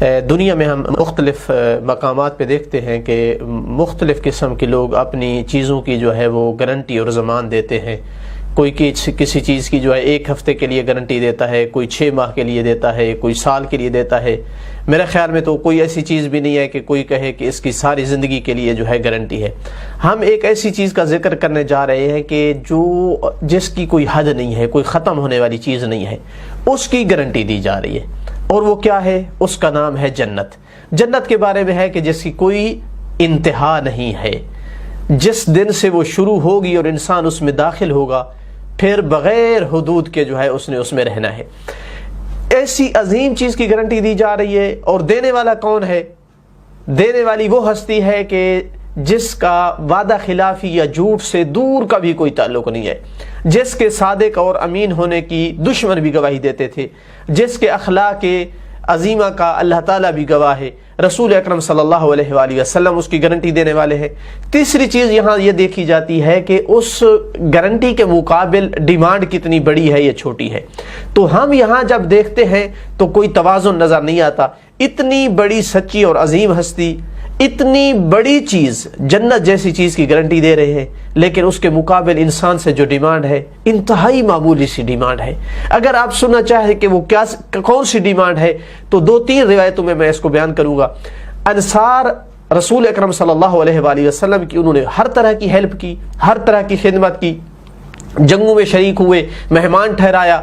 دنیا میں ہم مختلف مقامات پہ دیکھتے ہیں کہ مختلف قسم کے لوگ اپنی چیزوں کی جو ہے وہ گارنٹی اور ضمان دیتے ہیں۔ کوئی کسی چیز کی جو ہے 1 ہفتے کے لیے گارنٹی دیتا ہے، کوئی 6 ماہ کے لیے دیتا ہے، کوئی سال کے لیے دیتا ہے۔ میرے خیال میں تو کوئی ایسی چیز بھی نہیں ہے کہ کوئی کہے کہ اس کی ساری زندگی کے لیے جو ہے گارنٹی ہے۔ ہم ایک ایسی چیز کا ذکر کرنے جا رہے ہیں کہ جس کی کوئی حد نہیں ہے، کوئی ختم ہونے والی چیز نہیں ہے، اس کی گارنٹی دی جا رہی ہے۔ اور وہ کیا ہے؟ اس کا نام ہے جنت۔ جنت کے بارے میں ہے کہ جس کی کوئی انتہا نہیں ہے، جس دن سے وہ شروع ہوگی اور انسان اس میں داخل ہوگا پھر بغیر حدود کے جو ہے اس نے اس میں رہنا ہے۔ ایسی عظیم چیز کی گارنٹی دی جا رہی ہے، اور دینے والا کون ہے؟ دینے والی وہ ہستی ہے کہ جس کا وعدہ خلافی یا جھوٹ سے دور کا بھی کوئی تعلق نہیں ہے، جس کے صادق اور امین ہونے کی دشمن بھی گواہی دیتے تھے، جس کے اخلاق عظیمہ کا اللہ تعالیٰ بھی گواہ ہے، رسول اکرم صلی اللہ علیہ وآلہ وسلم اس کی گارنٹی دینے والے ہیں۔ تیسری چیز یہاں یہ دیکھی جاتی ہے کہ اس گارنٹی کے مقابل ڈیمانڈ کتنی بڑی ہے یا چھوٹی ہے۔ تو ہم یہاں جب دیکھتے ہیں تو کوئی توازن نظر نہیں آتا۔ اتنی بڑی سچی اور عظیم ہستی، اتنی بڑی چیز، جنت جیسی چیز کی گارنٹی دے رہے ہیں، لیکن اس کے مقابل انسان سے جو ڈیمانڈ ہے انتہائی معمولی سی ڈیمانڈ ہے۔ اگر آپ سننا چاہیں کہ وہ کون سی ڈیمانڈ ہے تو 2-3 روایتوں میں اس کو بیان کروں گا۔ انصار رسول اکرم صلی اللہ علیہ وآلہ وسلم کی انہوں نے ہر طرح کی ہیلپ کی، ہر طرح کی خدمت کی، جنگوں میں شریک ہوئے، مہمان ٹھہرایا،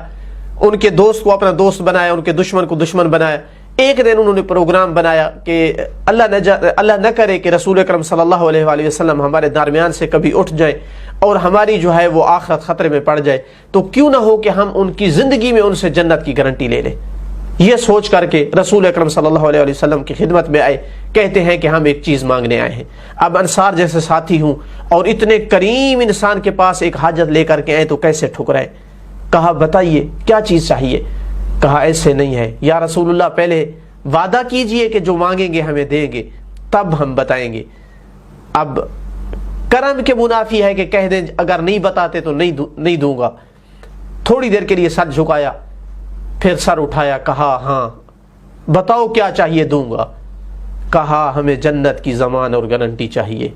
ان کے دوست کو اپنا دوست بنایا، ان کے دشمن کو دشمن بنایا۔ ایک دن انہوں نے پروگرام بنایا کہ اللہ نہ کرے کہ رسول اکرم صلی اللہ علیہ وآلہ وسلم ہمارے درمیان سے کبھی اٹھ جائے اور ہماری جو ہے وہ آخرت خطرے میں پڑ جائے، تو کیوں نہ ہو کہ ہم ان کی زندگی میں ان سے جنت کی گارنٹی لے لیں۔ یہ سوچ کر کے رسول اکرم صلی اللہ علیہ وسلم کی خدمت میں آئے، کہتے ہیں کہ ہم ایک چیز مانگنے آئے ہیں۔ اب انصار جیسے ساتھی ہوں اور اتنے کریم انسان کے پاس ایک حاجت لے کر کے آئے تو کیسے ٹھکرائے؟ کہا بتائیے کیا چیز چاہیے؟ کہا ایسے نہیں ہے یا رسول اللہ، پہلے وعدہ کیجئے کہ جو مانگیں گے ہمیں دیں گے، تب ہم بتائیں گے۔ اب کرم کے منافی ہے کہ کہہ دیں اگر نہیں بتاتے تو نہیں دوں گا۔ تھوڑی دیر کے لیے سر جھکایا، پھر سر اٹھایا، کہا ہاں بتاؤ کیا چاہیے، دوں گا۔ کہا ہمیں جنت کی ضمان اور گارنٹی چاہیے۔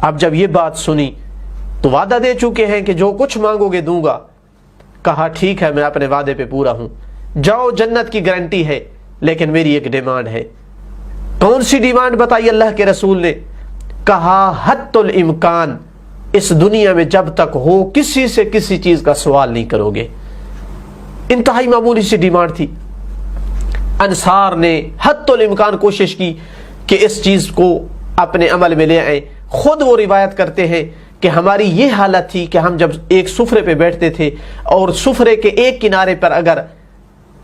اب جب یہ بات سنی تو وعدہ دے چکے ہیں کہ جو کچھ مانگو گے دوں گا۔ کہا ٹھیک ہے، میں اپنے وعدے پہ پورا ہوں، جاؤ جنت کی گارنٹی ہے، لیکن میری ایک ڈیمانڈ ہے۔ کون سی ڈیمانڈ بتائی اللہ کے رسول نے؟ کہا حت الامکان، اس دنیا میں جب تک ہو کسی سے کسی چیز کا سوال نہیں کرو گے۔ انتہائی معمولی سی ڈیمانڈ تھی۔ انصار نے حت الامکان کوشش کی کہ اس چیز کو اپنے عمل میں لے آئیں۔ خود وہ روایت کرتے ہیں کہ ہماری یہ حالت تھی کہ ہم جب ایک سفرے پہ بیٹھتے تھے اور سفرے کے ایک کنارے پر اگر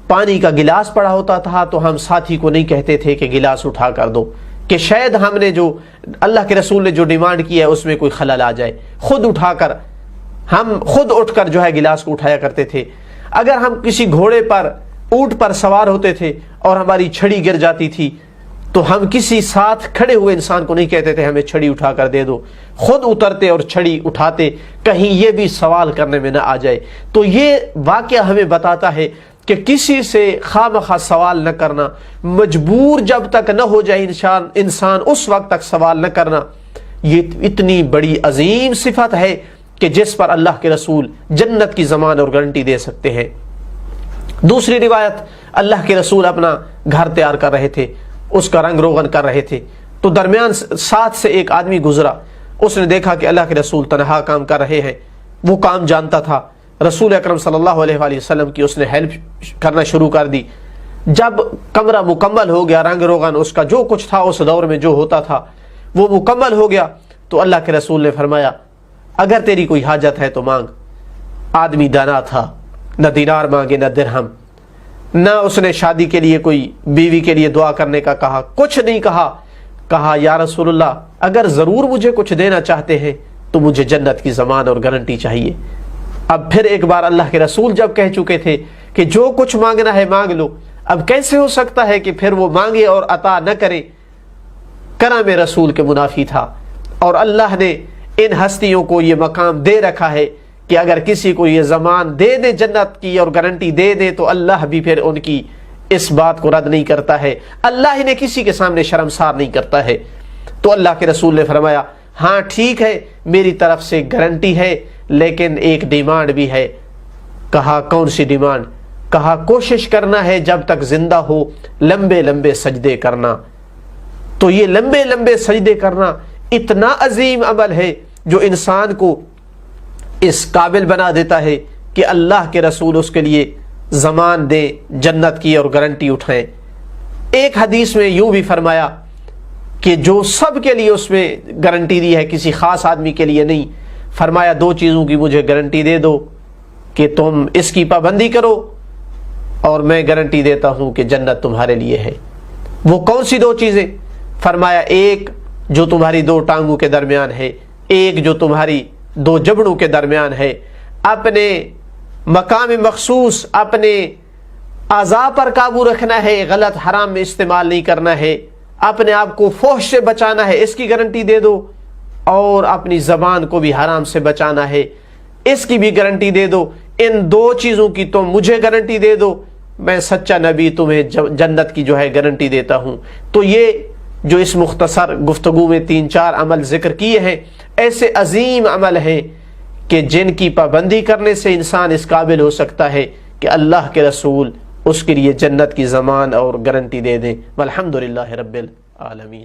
پانی کا گلاس پڑا ہوتا تھا تو ہم ساتھی کو نہیں کہتے تھے کہ گلاس اٹھا کر دو، کہ شاید ہم نے جو اللہ کے رسول نے جو ڈیمانڈ کی ہے اس میں کوئی خلل آ جائے۔ ہم خود اٹھ کر جو ہے گلاس کو اٹھایا کرتے تھے۔ اگر ہم کسی گھوڑے پر، اونٹ پر سوار ہوتے تھے اور ہماری چھڑی گر جاتی تھی تو ہم کسی ساتھ کھڑے ہوئے انسان کو نہیں کہتے تھے ہمیں چھڑی اٹھا کر دے دو، خود اترتے اور چھڑی اٹھاتے، کہیں یہ بھی سوال کرنے میں نہ آ جائے۔ تو یہ واقعہ ہمیں بتاتا ہے کہ کسی سے خواہ سوال نہ کرنا، مجبور جب تک نہ ہو جائے انسان اس وقت تک سوال نہ کرنا، یہ اتنی بڑی عظیم صفت ہے کہ جس پر اللہ کے رسول جنت کی ضمان اور گارنٹی دے سکتے ہیں۔ دوسری روایت، اللہ کے رسول اپنا گھر تیار کر رہے تھے، اس کا رنگ روغن کر رہے تھے، تو درمیان ساتھ سے ایک آدمی گزرا۔ اس نے دیکھا کہ اللہ کے رسول تنہا کام کر رہے ہیں، وہ کام جانتا تھا۔ رسول اکرم صلی اللہ علیہ وآلہ وسلم کی اس نے ہیلپ کرنا شروع کر دی۔ جب کمرہ مکمل ہو گیا، رنگ روغن اس کا جو کچھ تھا اس دور میں جو ہوتا تھا وہ مکمل ہو گیا، تو اللہ کے رسول نے فرمایا اگر تیری کوئی حاجت ہے تو مانگ۔ آدمی دانا تھا، نہ دینار مانگے نہ درہم، نہ اس نے شادی کے لیے کوئی بیوی کے لیے دعا کرنے کا کہا، کچھ نہیں کہا۔ کہا یا رسول اللہ، اگر ضرور مجھے کچھ دینا چاہتے ہیں تو مجھے جنت کی ضمان اور گارنٹی چاہیے۔ اب پھر ایک بار اللہ کے رسول جب کہہ چکے تھے کہ جو کچھ مانگنا ہے مانگ لو، اب کیسے ہو سکتا ہے کہ پھر وہ مانگے اور عطا نہ کرے؟ کرم رسول کے منافی تھا، اور اللہ نے ان ہستیوں کو یہ مقام دے رکھا ہے کہ اگر کسی کو یہ ضمان دے دے جنت کی اور گارنٹی دے دے تو اللہ بھی پھر ان کی اس بات کو رد نہیں کرتا ہے، اللہ ہی نے کسی کے سامنے شرمسار نہیں کرتا ہے۔ تو اللہ کے رسول نے فرمایا ہاں ٹھیک ہے، میری طرف سے گارنٹی ہے، لیکن ایک ڈیمانڈ بھی ہے۔ کہا کون سی ڈیمانڈ؟ کہا کوشش کرنا ہے جب تک زندہ ہو لمبے لمبے سجدے کرنا۔ تو یہ لمبے لمبے سجدے کرنا اتنا عظیم عمل ہے جو انسان کو اس قابل بنا دیتا ہے کہ اللہ کے رسول اس کے لیے زمان دیں، جنت کی اور گارنٹی اٹھائیں۔ ایک حدیث میں یوں بھی فرمایا کہ جو سب کے لیے اس میں گارنٹی دی ہے، کسی خاص آدمی کے لیے نہیں۔ فرمایا دو چیزوں کی مجھے گارنٹی دے دو کہ تم اس کی پابندی کرو، اور میں گارنٹی دیتا ہوں کہ جنت تمہارے لیے ہے۔ وہ کون سی دو چیزیں؟ فرمایا ایک جو تمہاری دو ٹانگوں کے درمیان ہے، ایک جو تمہاری دو جبڑوں کے درمیان ہے۔ اپنے مقام مخصوص، اپنے اعضاء پر قابو رکھنا ہے، غلط حرام میں استعمال نہیں کرنا ہے، اپنے آپ کو فحش سے بچانا ہے، اس کی گارنٹی دے دو، اور اپنی زبان کو بھی حرام سے بچانا ہے، اس کی بھی گارنٹی دے دو۔ ان دو چیزوں کی تم مجھے گارنٹی دے دو، میں سچا نبی تمہیں جنت کی جو ہے گارنٹی دیتا ہوں۔ تو یہ جو اس مختصر گفتگو میں 3-4 عمل ذکر کیے ہیں، ایسے عظیم عمل ہیں کہ جن کی پابندی کرنے سے انسان اس قابل ہو سکتا ہے کہ اللہ کے رسول اس کے لیے جنت کی ضمان اور گارنٹی دے دیں۔ والحمدللہ رب العالمین۔